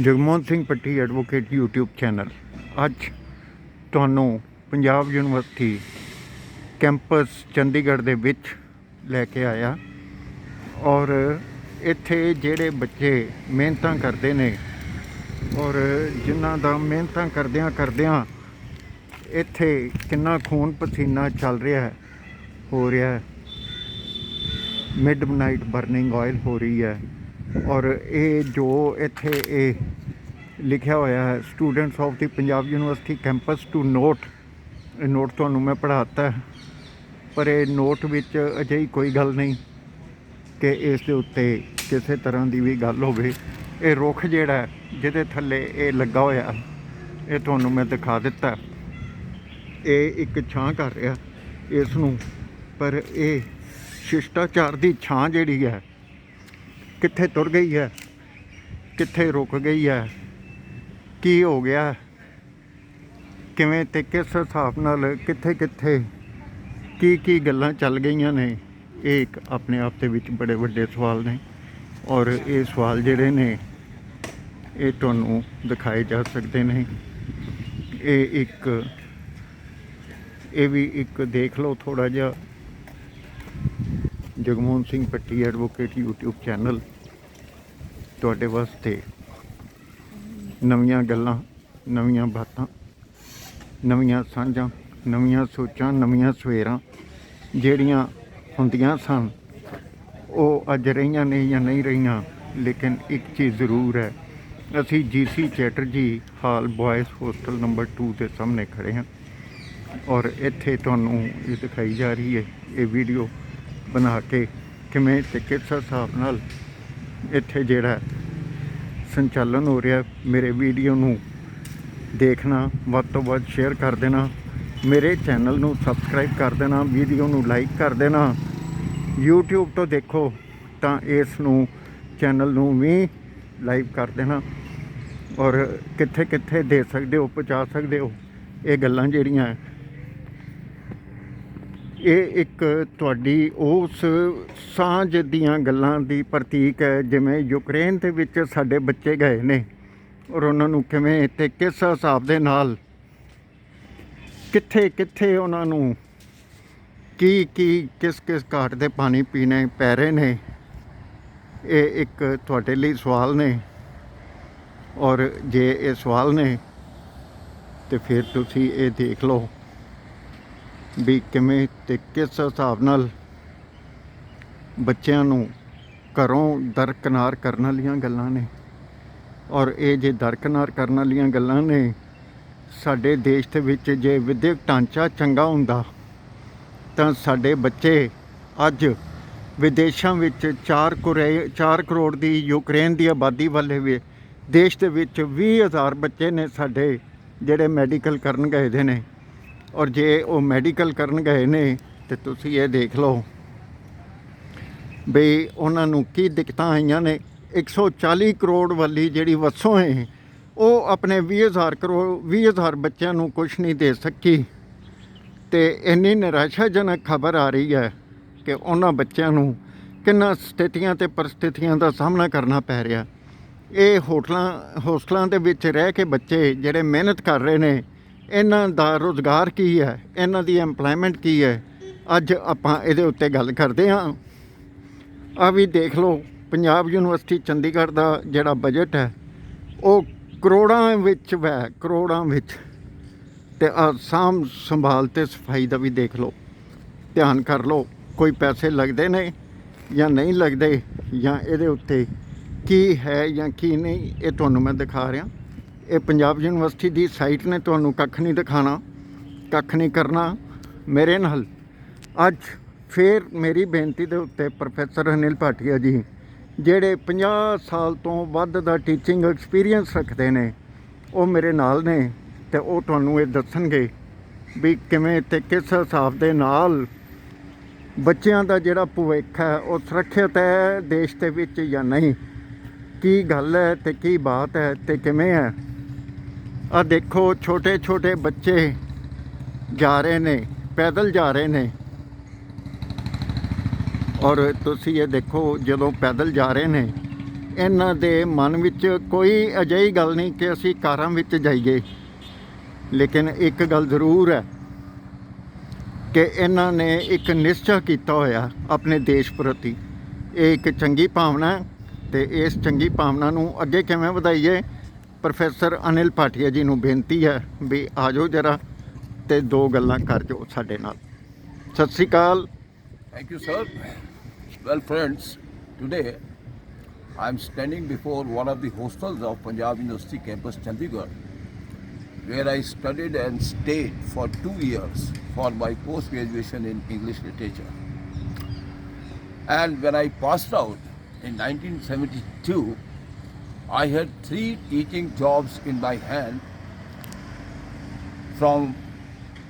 ਜਗਮੋਹਨ ਸਿੰਘ ਪੱਟੀ advocate YouTube channel ਅੱਜ ਤੁਹਾਨੂੰ Punjab university campus Chandigarh ਦੇ ਵਿੱਚ ਲੈ ਕੇ ਆਇਆ ਔਰ ਇੱਥੇ ਜਿਹੜੇ ਬੱਚੇ ਮਿਹਨਤਾਂ ਕਰਦੇ ਨੇ ਔਰ ਜਿਨ੍ਹਾਂ ਦਾ ਮਿਹਨਤਾਂ ਕਰਦਿਆਂ ਇੱਥੇ ਕਿੰਨਾ ਖੂਨ ਪਸੀਨਾ ਚੱਲ ਰਿਹਾ ਹੋ ਰਿਹਾ ਮਿਡਨਾਈਟ ਬਰਨਿੰਗ ਆਇਲ ਹੋ ਰਹੀ ਹੈ। ਔਰ ਇਹ ਜੋ ਇੱਥੇ ਇਹ ਲਿਖਿਆ ਹੋਇਆ ਹੈ students of the Punjab university campus to note, ਇਹ ਨੋਟ ਤੁਹਾਨੂੰ ਮੈਂ ਪੜ੍ਹਾਤਾ ਪਰ ਇਹ ਨੋਟ ਵਿੱਚ ਅਜਿਹੀ ਕੋਈ ਗੱਲ ਨਹੀਂ ਕਿ ਇਸ ਦੇ ਉੱਤੇ ਕਿਸੇ ਤਰ੍ਹਾਂ ਦੀ ਵੀ ਗੱਲ ਹੋਵੇ। ਇਹ ਰੁੱਖ ਜਿਹੜਾ ਜਿਹਦੇ ਥੱਲੇ ਇਹ ਲੱਗਾ ਹੋਇਆ ਇਹ ਤੁਹਾਨੂੰ ਮੈਂ ਦਿਖਾ ਦਿੱਤਾ, ਇਹ ਇੱਕ ਛਾਂ ਕਰ ਰਿਹਾ ਇਸ ਨੂੰ, ਪਰ ਇਹ ਸ਼ਿਸ਼ਟਾਚਾਰ ਦੀ ਛਾਂ ਜਿਹੜੀ ਹੈ ਕਿੱਥੇ ਤੁਰ ਗਈ ਹੈ, ਕਿੱਥੇ ਰੁਕ ਗਈ ਹੈ, ਕੀ ਹੋ ਗਿਆ, ਕਿਵੇਂ ਤੇ ਕਿਸ ਹਿਸਾਬ ਨਾਲ ਕਿੱਥੇ ਕੀ ਗੱਲਾਂ ਚੱਲ ਗਈਆਂ ਨੇ, ਇਹ ਇੱਕ ਆਪਣੇ ਆਪ ਦੇ ਵਿੱਚ ਬੜੇ ਵੱਡੇ ਸਵਾਲ ਨੇ। ਔਰ ਇਹ ਸਵਾਲ ਜਿਹੜੇ ਨੇ ਇਹ ਤੁਹਾਨੂੰ ਦਿਖਾਏ ਜਾ ਸਕਦੇ ਨੇ। ਇਹ ਵੀ ਇੱਕ ਦੇਖ ਲਓ ਥੋੜ੍ਹਾ ਜਿਹਾ ਜਗਮੋਹਨ ਸਿੰਘ ਪੱਟੀ ਐਡਵੋਕੇਟ YouTube ਚੈਨਲ ਤੁਹਾਡੇ ਵਾਸਤੇ ਨਵੀਆਂ ਗੱਲਾਂ, ਨਵੀਆਂ ਬਾਤਾਂ, ਨਵੀਆਂ ਸਾਂਝਾਂ, ਨਵੀਆਂ ਸੋਚਾਂ, ਨਵੀਆਂ ਸਵੇਰਾਂ ਜਿਹੜੀਆਂ ਹੁੰਦੀਆਂ ਸਨ ਉਹ ਅੱਜ ਰਹੀਆਂ ਨੇ ਜਾਂ ਨਹੀਂ ਰਹੀਆਂ। ਲੇਕਿਨ ਇੱਕ ਚੀਜ਼ ਜ਼ਰੂਰ ਹੈ, ਅਸੀਂ GC ਚੈਟਰਜੀ ਹਾਲ ਬॉयज़ ਹੋਸਟਲ ਨੰਬਰ 2 ਦੇ ਸਾਹਮਣੇ ਖੜ੍ਹੇ ਹਾਂ ਔਰ ਇੱਥੇ ਤੁਹਾਨੂੰ ਇਹ ਦਿਖਾਈ ਜਾ ਰਹੀ ਹੈ ਇਹ ਵੀਡੀਓ ਬਣਾ ਕੇ ਕਿਵੇਂ ਤੇ ਕਿਸ ਹਿਸਾਬ ਨਾਲ ਇੱਥੇ ਜਿਹੜਾ ਸੰਚਾਲਨ ਹੋ ਰਿਹਾ। ਮੇਰੇ ਵੀਡੀਓ ਨੂੰ ਦੇਖਣਾ, ਵੱਧ ਤੋਂ ਵੱਧ ਸ਼ੇਅਰ ਕਰ ਦੇਣਾ, ਮੇਰੇ ਚੈਨਲ ਨੂੰ ਸਬਸਕ੍ਰਾਈਬ ਕਰ ਦੇਣਾ, ਵੀਡੀਓ ਨੂੰ ਲਾਈਕ ਕਰ ਦੇਣਾ। YouTube ਤੋਂ ਦੇਖੋ ਤਾਂ ਇਸ ਨੂੰ ਚੈਨਲ ਨੂੰ ਵੀ ਲਾਈਕ ਕਰ ਦੇਣਾ ਔਰ ਕਿੱਥੇ ਦੇ ਸਕਦੇ ਹੋ, ਪਹੁੰਚਾ ਸਕਦੇ ਹੋ ਇਹ ਗੱਲਾਂ ਜਿਹੜੀਆਂ। ਇਹ ਇੱਕ ਤੁਹਾਡੀ ਉਸ ਸਾਂਝ ਦੀਆਂ ਗੱਲਾਂ ਦੀ ਪ੍ਰਤੀਕ ਹੈ ਜਿਵੇਂ ਯੂਕਰੇਨ ਦੇ ਵਿੱਚ ਸਾਡੇ ਬੱਚੇ ਗਏ ਨੇ ਔਰ ਉਹਨਾਂ ਨੂੰ ਕਿਵੇਂ ਤੇ ਕਿਸ ਹਿਸਾਬ ਦੇ ਨਾਲ ਕਿੱਥੇ ਉਹਨਾਂ ਨੂੰ ਕਿਸ ਘਾਟ ਦੇ ਪਾਣੀ ਪੀਣੇ ਪੈ ਰਹੇ ਨੇ। ਇਹ ਇੱਕ ਤੁਹਾਡੇ ਲਈ ਸਵਾਲ ਨੇ ਔਰ ਜੇ ਇਹ ਸਵਾਲ ਨੇ ਤੇ ਫਿਰ ਤੁਸੀਂ ਇਹ ਦੇਖ ਲਓ ਵੀ ਕਿਵੇਂ ਤੇ ਕਿਸ ਹਿਸਾਬ ਨਾਲ ਬੱਚਿਆਂ ਨੂੰ ਘਰੋਂ ਦਰਕਿਨਾਰ ਕਰਨ ਵਾਲੀਆਂ ਗੱਲਾਂ ਨੇ। ਔਰ ਇਹ ਜੇ ਦਰਕਿਨਾਰ ਕਰਨ ਵਾਲੀਆਂ ਗੱਲਾਂ ਨੇ, ਸਾਡੇ ਦੇਸ਼ ਦੇ ਵਿੱਚ ਜੇ ਵਿਦਿਅਕ ਢਾਂਚਾ ਚੰਗਾ ਹੁੰਦਾ ਤਾਂ ਸਾਡੇ ਬੱਚੇ ਅੱਜ ਵਿਦੇਸ਼ਾਂ ਵਿੱਚ 4 ਕਰੋੜ ਦੀ ਯੂਕਰੇਨ ਦੀ ਆਬਾਦੀ ਵਾਲੇ ਵੀ ਦੇਸ਼ ਦੇ ਵਿੱਚ 20,000 ਬੱਚੇ ਨੇ ਸਾਡੇ ਜਿਹੜੇ ਮੈਡੀਕਲ ਕਰਨ ਗਏ ਦੇ ਨੇ। ਔਰ ਜੇ ਉਹ ਮੈਡੀਕਲ ਕਰਨ ਗਏ ਨੇ ਤੇ ਤੁਸੀਂ ਇਹ ਦੇਖ ਲਓ ਬਈ ਉਹਨਾਂ ਨੂੰ ਕੀ ਦਿੱਕਤਾਂ ਆਈਆਂ ਨੇ। 140 ਕਰੋੜ ਵਾਲੀ ਜਿਹੜੀ ਵਸੋਂ ਹੈ ਉਹ ਆਪਣੇ 20,000 ਬੱਚਿਆਂ ਨੂੰ ਕੁਛ ਨਹੀਂ ਦੇ ਸਕੀ। ਤੇ ਇੰਨੀ ਨਿਰਾਸ਼ਾਜਨਕ ਖਬਰ ਆ ਰਹੀ ਹੈ ਕਿ ਉਹਨਾਂ ਬੱਚਿਆਂ ਨੂੰ ਕਿੰਨਾ ਸਥਿਤੀਆਂ ਤੇ ਪਰਿਸਥਿਤੀਆਂ ਦਾ ਸਾਹਮਣਾ ਕਰਨਾ ਪੈ ਰਿਹਾ। ਇਹ ਹੋਸਟਲਾਂ ਦੇ ਵਿੱਚ ਰਹਿ ਕੇ ਬੱਚੇ ਜਿਹੜੇ ਮਿਹਨਤ ਕਰ ਰਹੇ ਨੇ, ਇਹਨਾਂ ਦਾ ਰੁਜ਼ਗਾਰ ਕੀ ਹੈ, ਇਹਨਾਂ ਦੀ ਐਮਪਲੋਇਮੈਂਟ ਕੀ ਹੈ, ਅੱਜ ਆਪਾਂ ਇਹਦੇ ਉੱਤੇ ਗੱਲ ਕਰਦੇ ਹਾਂ। ਆ ਵੀ ਦੇਖ ਲਓ ਪੰਜਾਬ ਯੂਨੀਵਰਸਿਟੀ ਚੰਡੀਗੜ੍ਹ ਦਾ ਜਿਹੜਾ ਬਜਟ ਹੈ ਉਹ ਕਰੋੜਾਂ ਵਿੱਚ ਤੇ ਸਾਂਭ ਸੰਭਾਲ ਤੇ ਸਫਾਈ ਦਾ ਵੀ ਦੇਖ ਲਓ, ਧਿਆਨ ਕਰ ਲਓ ਕੋਈ ਪੈਸੇ ਲੱਗਦੇ ਨੇ ਜਾਂ ਨਹੀਂ ਲੱਗਦੇ, ਜਾਂ ਇਹਦੇ ਉੱਤੇ ਕੀ ਹੈ ਜਾਂ ਕੀ ਨਹੀਂ, ਇਹ ਤੁਹਾਨੂੰ ਮੈਂ ਦਿਖਾ ਰਿਹਾ। ਇਹ ਪੰਜਾਬ ਯੂਨੀਵਰਸਿਟੀ ਦੀ ਸਾਈਟ ਨੇ, ਤੁਹਾਨੂੰ ਕੱਖ ਨਹੀਂ ਦਿਖਾਣਾ, ਕੱਖ ਨਹੀਂ ਕਰਨਾ ਮੇਰੇ ਨਾਲ। ਅੱਜ ਫਿਰ ਮੇਰੀ ਬੇਨਤੀ ਦੇ ਉੱਤੇ ਪ੍ਰੋਫੈਸਰ ਅਨਿਲ ਭਾਟੀਆ ਜੀ ਜਿਹੜੇ 50 ਸਾਲ ਤੋਂ ਵੱਧ ਦਾ ਟੀਚਿੰਗ ਐਕਸਪੀਰੀਅੰਸ ਰੱਖਦੇ ਨੇ ਉਹ ਮੇਰੇ ਨਾਲ ਨੇ ਤੇ ਉਹ ਤੁਹਾਨੂੰ ਇਹ ਦੱਸਣਗੇ ਵੀ ਕਿਵੇਂ ਤੇ ਕਿਸ ਹਿਸਾਬ ਦੇ ਨਾਲ ਬੱਚਿਆਂ ਦਾ ਜਿਹੜਾ ਭਵਿੱਖ ਹੈ ਉਹ ਸੁਰੱਖਿਅਤ ਹੈ ਦੇਸ਼ ਦੇ ਵਿੱਚ ਜਾਂ ਨਹੀਂ, ਕੀ ਗੱਲ ਹੈ ਤੇ ਕੀ ਬਾਤ ਹੈ ਤੇ ਕਿਵੇਂ ਹੈ। ਆ ਦੇਖੋ ਛੋਟੇ ਬੱਚੇ ਜਾ ਰਹੇ ਨੇ, ਪੈਦਲ ਜਾ ਰਹੇ ਨੇ ਔਰ ਤੁਸੀਂ ਇਹ ਦੇਖੋ ਜਦੋਂ ਪੈਦਲ ਜਾ ਰਹੇ ਨੇ ਇਹਨਾਂ ਦੇ ਮਨ ਵਿੱਚ ਕੋਈ ਅਜਿਹੀ ਗੱਲ ਨਹੀਂ ਕਿ ਅਸੀਂ ਕਾਰਾਂ ਵਿੱਚ ਜਾਈਏ, ਲੇਕਿਨ ਇੱਕ ਗੱਲ ਜ਼ਰੂਰ ਹੈ ਕਿ ਇਹਨਾਂ ਨੇ ਇੱਕ ਨਿਸ਼ਚਾ ਕੀਤਾ ਹੋਇਆ ਆਪਣੇ ਦੇਸ਼ ਪ੍ਰਤੀ। ਇਹ ਇੱਕ ਚੰਗੀ ਭਾਵਨਾ ਹੈ ਤੇ ਇਸ ਚੰਗੀ ਭਾਵਨਾ ਨੂੰ ਅੱਗੇ ਕਿਵੇਂ ਵਧਾਈਏ। ਪ੍ਰੋਫੈਸਰ ਅਨਿਲ ਭਾਟੀਆ ਜੀ ਨੂੰ ਬੇਨਤੀ ਹੈ ਵੀ ਆ ਜਾਓ ਜਰਾ ਤੇ ਦੋ ਗੱਲਾਂ ਕਰ ਜਾਓ ਸਾਡੇ ਨਾਲ। ਸਤਿ ਸ੍ਰੀ ਅਕਾਲ। Thank you, sir. Well, friends, today I am standing before one of the hostels of Punjab University campus, Chandigarh, where I studied and stayed for 2 years for my post-graduation in English literature. And when I passed out in 1972, I had 3 teaching jobs in my hand from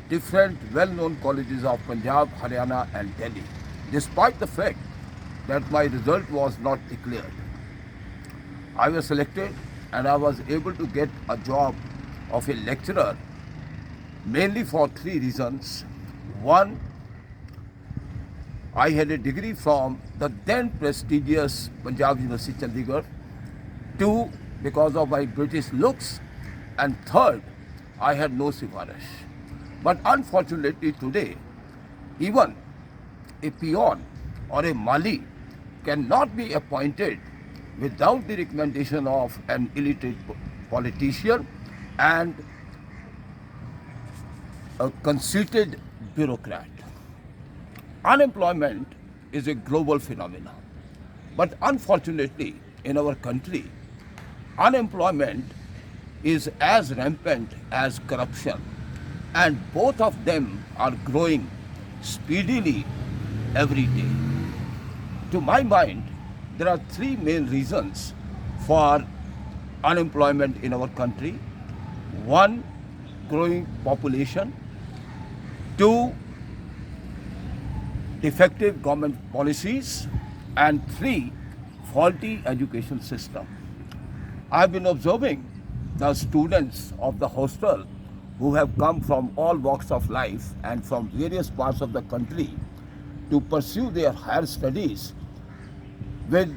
different well-known colleges of Punjab, Haryana and Delhi, despite the fact that my result was not declared. I was selected and I was able to get a job of a lecturer mainly for 3 reasons. One, I had a degree from the then prestigious Punjab University, Chandigarh. 2, because of my British looks. And third, I had no sifarish. But unfortunately today, even a peon or a mali cannot be appointed without the recommendation of an illiterate politician and a conceited bureaucrat. Unemployment is a global phenomenon. But unfortunately, in our country, unemployment is as rampant as corruption. And both of them are growing speedily every day. To my mind, there are 3 main reasons for unemployment in our country. 1, growing population. 2, defective government policies. And 3, faulty education system. I have been observing the students of the hostel who have come from all walks of life and from various parts of the country to pursue their higher studies with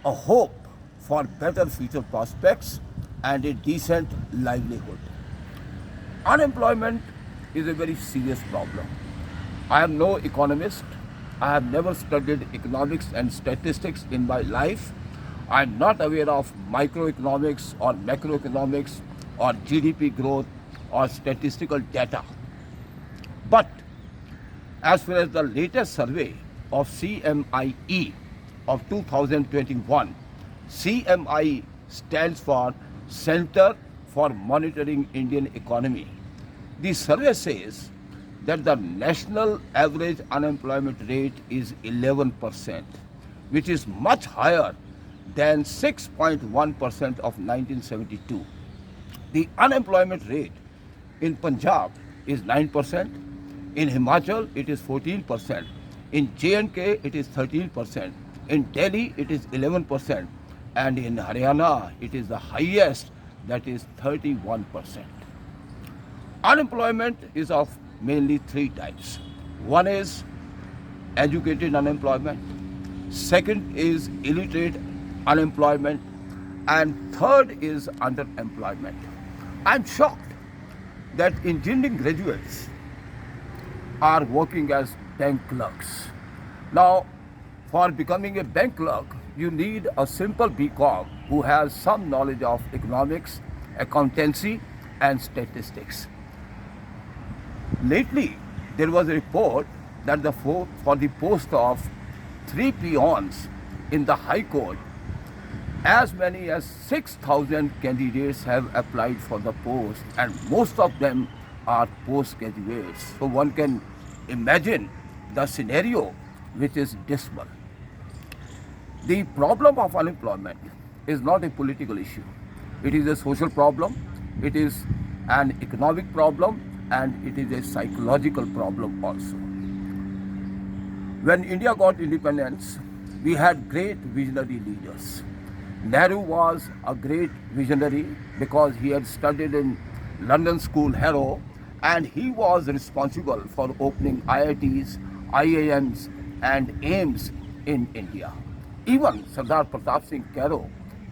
a hope for better future prospects and a decent livelihood. Unemployment is a very serious problem. I am no economist. I have never studied economics and statistics in my life. I am not aware of microeconomics or macroeconomics or GDP growth or statistical data. But as far as the latest survey of CMIE of 2021, CMIE stands for Center for Monitoring Indian Economy. The survey says that the national average unemployment rate is 11%, which is much higher than 6.1% of 1972. The unemployment rate in Punjab is 9%, in Himachal it is 14%, in J&K it is 13%, in Delhi it is 11%, and in Haryana it is the highest, that is 31%. Unemployment is of mainly 3 types. One is educated unemployment, second is illiterate unemployment, and third is underemployment. I'm shocked that engineering graduates are working as bank clerks. Now, for becoming a bank clerk, you need a simple BCom who has some knowledge of economics, accountancy, and statistics. Lately, there was a report that for the post of 3 peons in the High Court, as many as 6,000 candidates have applied for the post, and most of them are postgraduates. So one can imagine the scenario, which is dismal. The problem of unemployment is not a political issue. It is a social problem, it is an economic problem, and it is a psychological problem also. When India got independence, we had great visionary leaders. Nehru was a great visionary because he had studied in London School, Harrow, and he was responsible for opening IITs, IIMs, and AIMS in India. Even Sardar Pratap Singh Cairo,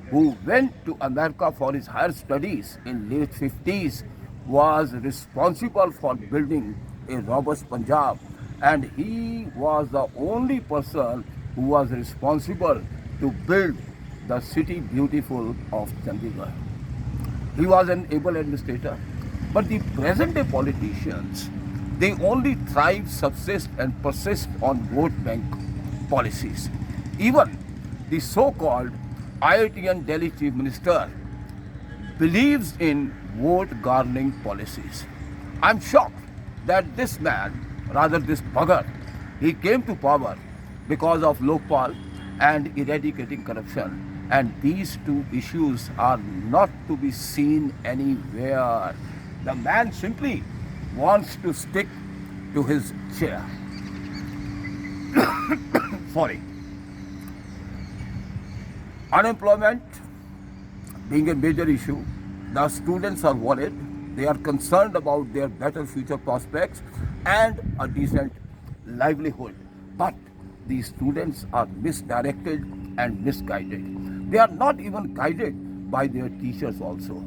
who went to America for his higher studies in late 50s, was responsible for building a robust Punjab, and he was the only person who was responsible to build the city beautiful of Chandigarh. He was an able administrator, but the present day politicians, they only thrive, subsist and persist on vote bank policies. Even the so-called IITian Delhi Chief Minister believes in vote garnering policies. I'm shocked that this man, rather this bugger, he came to power because of Lokpal and eradicating corruption. And these two issues are not to be seen anywhere. The man simply wants to stick to his chair. Sorry. Unemployment being a major issue, the students are worried. They are concerned about their better future prospects and a decent livelihood. But these students are misdirected and misguided. They are not even guided by their teachers also.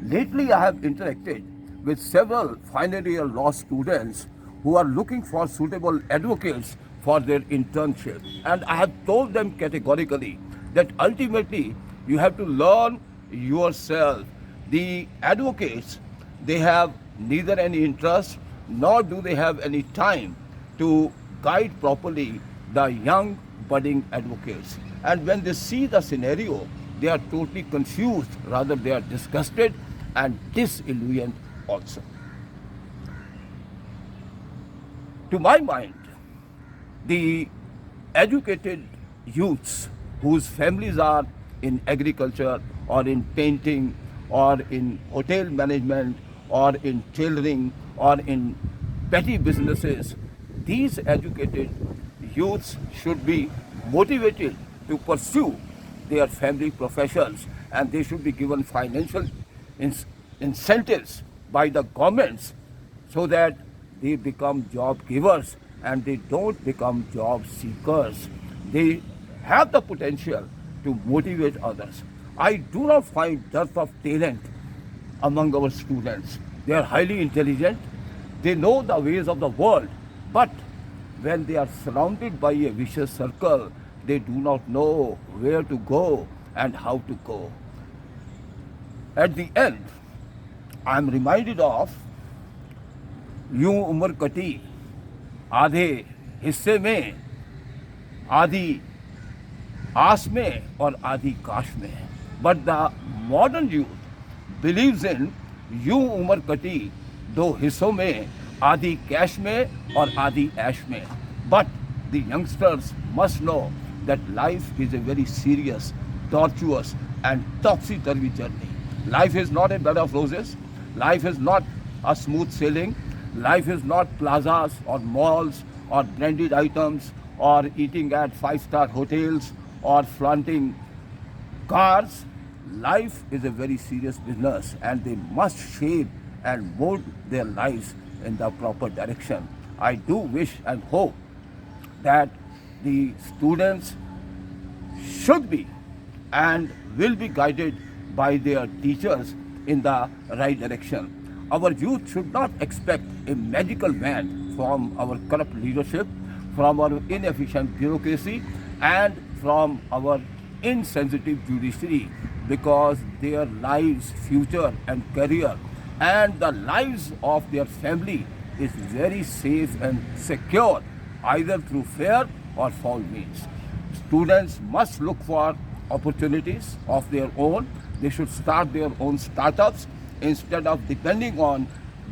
Lately, I have interacted with several final year law students who are looking for suitable advocates for their internship. And I have told them categorically that ultimately you have to learn yourself. The advocates, they have neither any interest nor do they have any time to guide properly the young budding advocates. And when they see the scenario, they are totally confused, rather they are disgusted and disillusioned also. To my mind, the educated youths whose families are in agriculture or in painting or in hotel management or in tailoring or in petty businesses, these educated youths should be motivated to pursue their family professions, and they should be given financial incentives by the governments so that they become job givers and they don't become job seekers. They have the potential to motivate others. I do not find dearth of talent among our students. They are highly intelligent, they know the ways of the world, but when they are surrounded by a vicious circle, they do not know where to go and how to go. At the end, I am reminded of यूं उम्र कटी आधे हिस्से में, आधी आस में और आधी काश में. But the modern youth believes in यूं उम्र कटी दो हिस्सों में, आधी कैश में और आधी ऐश में. But the youngsters must know that life is a very serious, tortuous and topsy-turvy journey. Life is not a bed of roses. Life is not a smooth sailing. Life is not plazas or malls or branded items or eating at 5-star hotels or flaunting cars. Life is a very serious business and they must shape and mold their lives in the proper direction. I do wish and hope that the students should be and will be guided by their teachers in the right direction. Our youth should not expect a magical wand from our corrupt leadership, from our inefficient bureaucracy, and from our insensitive judiciary, because their lives, future and career and the lives of their family is very safe and secure either through fair or foul means. Students must look for opportunities of their own. They should start their own startups instead of depending on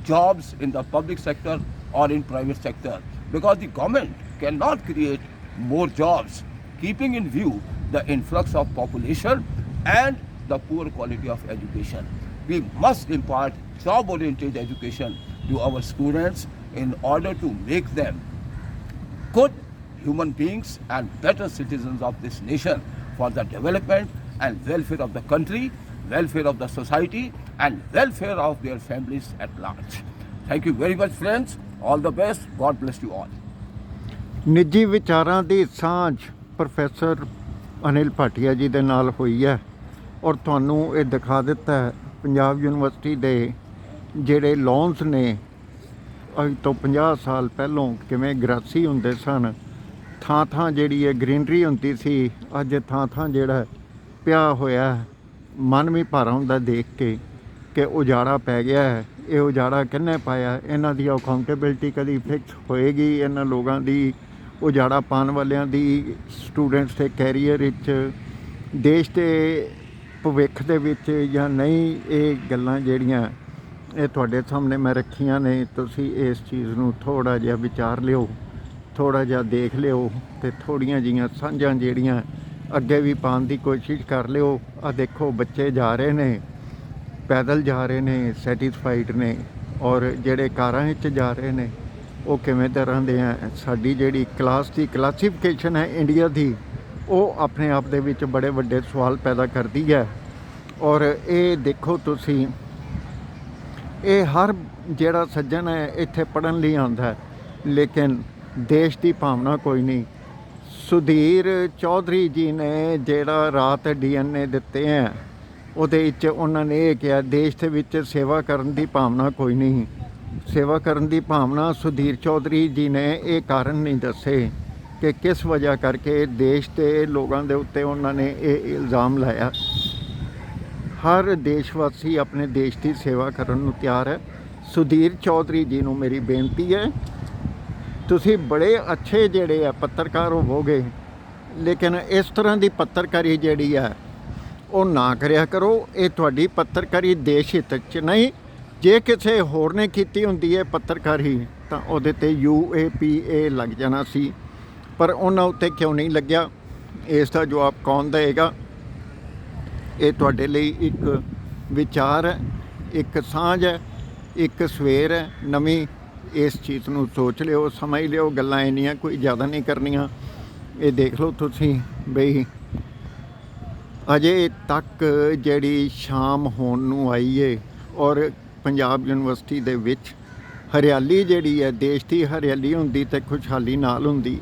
jobs in the public sector or in private sector, because the government cannot create more jobs keeping in view the influx of population and the poor quality of education. We must impart job-oriented education to our students in order to make them good human beings and better citizens of this nation for the development and welfare of the country, welfare of the society, and welfare of their families at large. Thank you very much, friends. All the best. God bless you all. ਨਿੱਜੀ ਵਿਚਾਰਾਂ ਦੀ ਸਾਂਝ professor Anil Bhatia ਜੀ ਦੇ ਨਾਲ ਹੋਈ ਹੈ ਔਰ ਤੁਹਾਨੂੰ ਇਹ ਦਿਖਾ ਦਿੱਤਾ ਹੈ ਪੰਜਾਬ ਯੂਨੀਵਰਸਿਟੀ ਦੇ ਜਿਹੜੇ ਲੌਨਸ ਨੇ ਅੱਜ ਤੋਂ 50 ਸਾਲ ਪਹਿਲੋਂ ਕਿਵੇਂ ਗ੍ਰਾਸੀ ਹੁੰਦੇ ਸਨ, ਥਾਂ ਥਾਂ ਜਿਹੜੀ ਹੈ ਗ੍ਰੀਨਰੀ ਹੁੰਦੀ ਸੀ, ਅੱਜ ਥਾਂ ਥਾਂ ਜਿਹੜਾ ਪਿਆ ਹੋਇਆ ਮਨ ਵੀ ਭਾਰਾ ਹੁੰਦਾ ਦੇਖ ਕੇ ਕਿ ਉਜਾੜਾ ਪੈ ਗਿਆ ਹੈ। ਇਹ ਉਜਾੜਾ ਕਿਹਨੇ ਪਾਇਆ? ਇਹਨਾਂ ਦੀ ਅਕਾਊਂਟੇਬਿਲਟੀ ਕਦੀ ਫਿਕਸ ਹੋਏਗੀ? ਇਹਨਾਂ ਲੋਕਾਂ ਦੀ ਉਜਾੜਾ ਪਾਉਣ ਵਾਲਿਆਂ ਦੀ ਸਟੂਡੈਂਟਸ ਦੇ ਕੈਰੀਅਰ ਵਿੱਚ, ਦੇਸ਼ ਦੇ ਭਵਿੱਖ ਦੇ ਵਿੱਚ ਜਾਂ ਨਹੀਂ? ਇਹ ਗੱਲਾਂ ਜਿਹੜੀਆਂ ਇਹ ਤੁਹਾਡੇ ਸਾਹਮਣੇ ਮੈਂ ਰੱਖੀਆਂ ਨੇ, ਤੁਸੀਂ ਇਸ ਚੀਜ਼ ਨੂੰ ਥੋੜ੍ਹਾ ਜਿਹਾ ਵਿਚਾਰ ਲਿਓ, ਥੋੜ੍ਹਾ ਜਿਹਾ ਦੇਖ ਲਿਓ ਅਤੇ ਥੋੜ੍ਹੀਆਂ ਜਿਹੀਆਂ ਸਾਂਝਾਂ ਜਿਹੜੀਆਂ ਅੱਗੇ ਵੀ ਪਾਉਣ ਦੀ ਕੋਸ਼ਿਸ਼ ਕਰ ਲਿਓ। ਆ ਦੇਖੋ ਬੱਚੇ ਜਾ ਰਹੇ ਨੇ, ਪੈਦਲ ਜਾ ਰਹੇ ਨੇ, ਸੈਟੀਸਫਾਈਡ ਨੇ, ਔਰ ਜਿਹੜੇ ਕਾਰਾਂ ਵਿੱਚ ਜਾ ਰਹੇ ਨੇ ਉਹ ਕਿਵੇਂ ਤਰ੍ਹਾਂ ਦੇ ਆ। ਸਾਡੀ ਜਿਹੜੀ ਕਲਾਸ ਦੀ ਕਲਾਸੀਫਿਕੇਸ਼ਨ ਹੈ ਇੰਡੀਆ ਦੀ, ਉਹ ਆਪਣੇ ਆਪ ਦੇ ਵਿੱਚ ਬੜੇ ਵੱਡੇ ਸਵਾਲ ਪੈਦਾ ਕਰਦੀ ਹੈ। ਔਰ ਇਹ ਦੇਖੋ ਤੁਸੀਂ, ਇਹ ਹਰ ਜਿਹੜਾ ਸੱਜਣ ਹੈ ਇੱਥੇ ਪੜ੍ਹਨ ਲਈ ਆਉਂਦਾ ਹੈ, ਲੇਕਿਨ ਦੇਸ਼ ਦੀ ਭਾਵਨਾ ਕੋਈ ਨਹੀਂ। ਸੁਧੀਰ ਚੌਧਰੀ ਜੀ ਨੇ ਜਿਹੜਾ ਰਾਤ DNA ਦਿੱਤੇ ਹੈ, ਉਹਦੇ ਵਿੱਚ ਉਹਨਾਂ ਨੇ ਇਹ ਕਿਹਾ ਦੇਸ਼ ਦੇ ਵਿੱਚ ਸੇਵਾ ਕਰਨ ਦੀ ਭਾਵਨਾ ਕੋਈ ਨਹੀਂ। ਸੇਵਾ ਕਰਨ ਦੀ ਭਾਵਨਾ ਸੁਧੀਰ ਚੌਧਰੀ ਜੀ ਨੇ ਇਹ ਕਾਰਨ ਨਹੀਂ ਦੱਸੇ ਕਿ ਕਿਸ ਵਜ੍ਹਾ ਕਰਕੇ ਦੇਸ਼ ਦੇ ਲੋਕਾਂ ਦੇ ਉੱਤੇ ਉਹਨਾਂ ਨੇ ਇਹ ਇਲਜ਼ਾਮ ਲਾਇਆ। ਹਰ ਦੇਸ਼ ਵਾਸੀ ਆਪਣੇ ਦੇਸ਼ ਦੀ ਸੇਵਾ ਕਰਨ ਨੂੰ ਤਿਆਰ ਹੈ। ਸੁਧੀਰ ਚੌਧਰੀ ਜੀ ਨੂੰ ਮੇਰੀ ਬੇਨਤੀ ਹੈ, ਤੁਸੀਂ ਬੜੇ ਅੱਛੇ ਜਿਹੜੇ ਆ ਪੱਤਰਕਾਰ ਹੋਵੋਗੇ, ਲੇਕਿਨ ਇਸ ਤਰ੍ਹਾਂ ਦੀ ਪੱਤਰਕਾਰੀ ਜਿਹੜੀ ਹੈ ਉਹ ਨਾ ਕਰਿਆ ਕਰੋ। ਇਹ ਤੁਹਾਡੀ ਪੱਤਰਕਾਰੀ ਦੇਸ਼ ਹਿੱਤ 'ਚ ਨਹੀਂ। ਜੇ ਕਿਸੇ ਹੋਰ ਨੇ ਕੀਤੀ ਹੁੰਦੀ ਹੈ ਪੱਤਰਕਾਰੀ ਤਾਂ ਉਹਦੇ ਤੇ UAPA ਲੱਗ ਜਾਣਾ ਸੀ, ਪਰ ਉਹਨਾਂ ਉੱਤੇ ਕਿਉਂ ਨਹੀਂ ਲੱਗਿਆ, ਇਸ ਦਾ ਜਵਾਬ ਕੌਣ ਦੇਵੇਗਾ? ਇਹ ਤੁਹਾਡੇ ਲਈ ਇੱਕ ਵਿਚਾਰ ਹੈ, ਇੱਕ ਸਾਂਝ ਹੈ, ਇੱਕ ਸਵੇਰ ਹੈ ਨਵੀਂ। ਇਸ ਚੀਜ਼ ਨੂੰ ਸੋਚ ਲਿਓ, ਸਮਝ ਲਿਓ। ਗੱਲਾਂ ਇੰਨੀਆਂ ਕੋਈ ਜ਼ਿਆਦਾ ਨਹੀਂ ਕਰਨੀਆਂ। ਇਹ ਦੇਖ ਲਓ ਤੁਸੀਂ ਬਈ ਅਜੇ ਤੱਕ ਜਿਹੜੀ ਸ਼ਾਮ ਹੋਣ ਨੂੰ ਆਈ ਏ ਔਰ ਪੰਜਾਬ ਯੂਨੀਵਰਸਿਟੀ ਦੇ ਵਿੱਚ ਹਰਿਆਲੀ ਜਿਹੜੀ ਹੈ, ਦੇਸ਼ ਦੀ ਹਰਿਆਲੀ ਹੁੰਦੀ ਤੇ ਖੁਸ਼ਹਾਲੀ ਨਾਲ ਹੁੰਦੀ।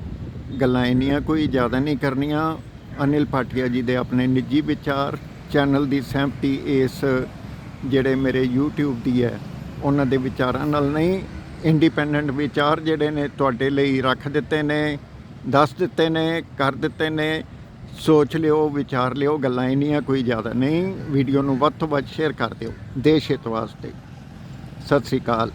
ਗੱਲਾਂ ਇੰਨੀਆਂ ਕੋਈ ਜ਼ਿਆਦਾ ਨਹੀਂ ਕਰਨੀਆਂ। ਅਨਿਲ ਭਾਟੀਆ ਜੀ ਦੇ ਆਪਣੇ ਨਿੱਜੀ ਵਿਚਾਰ, ਚੈਨਲ ਦੀ ਸਹਿਮਤੀ ਇਸ ਜਿਹੜੇ ਮੇਰੇ YouTube ਦੀ ਹੈ ਉਹਨਾਂ ਦੇ ਵਿਚਾਰਾਂ ਨਾਲ ਨਹੀਂ। ਇੰਡੀਪੈਂਡੈਂਟ ਵਿਚਾਰ ਜਿਹੜੇ ਨੇ ਤੁਹਾਡੇ ਲਈ ਰੱਖ ਦਿੱਤੇ ਨੇ, ਦੱਸ ਦਿੱਤੇ ਨੇ, ਕਰ ਦਿੱਤੇ ਨੇ। ਸੋਚ ਲਿਓ, ਵਿਚਾਰ ਲਿਓ। ਗੱਲਾਂ ਇੰਨੀਆਂ ਕੋਈ ਜ਼ਿਆਦਾ ਨਹੀਂ। ਵੀਡੀਓ ਨੂੰ ਵੱਧ ਤੋਂ ਵੱਧ ਸ਼ੇਅਰ ਕਰ ਦਿਓ ਦੇਸ਼ ਹਿੱਤ ਵਾਸਤੇ। ਸਤਿ ਸ੍ਰੀ ਅਕਾਲ।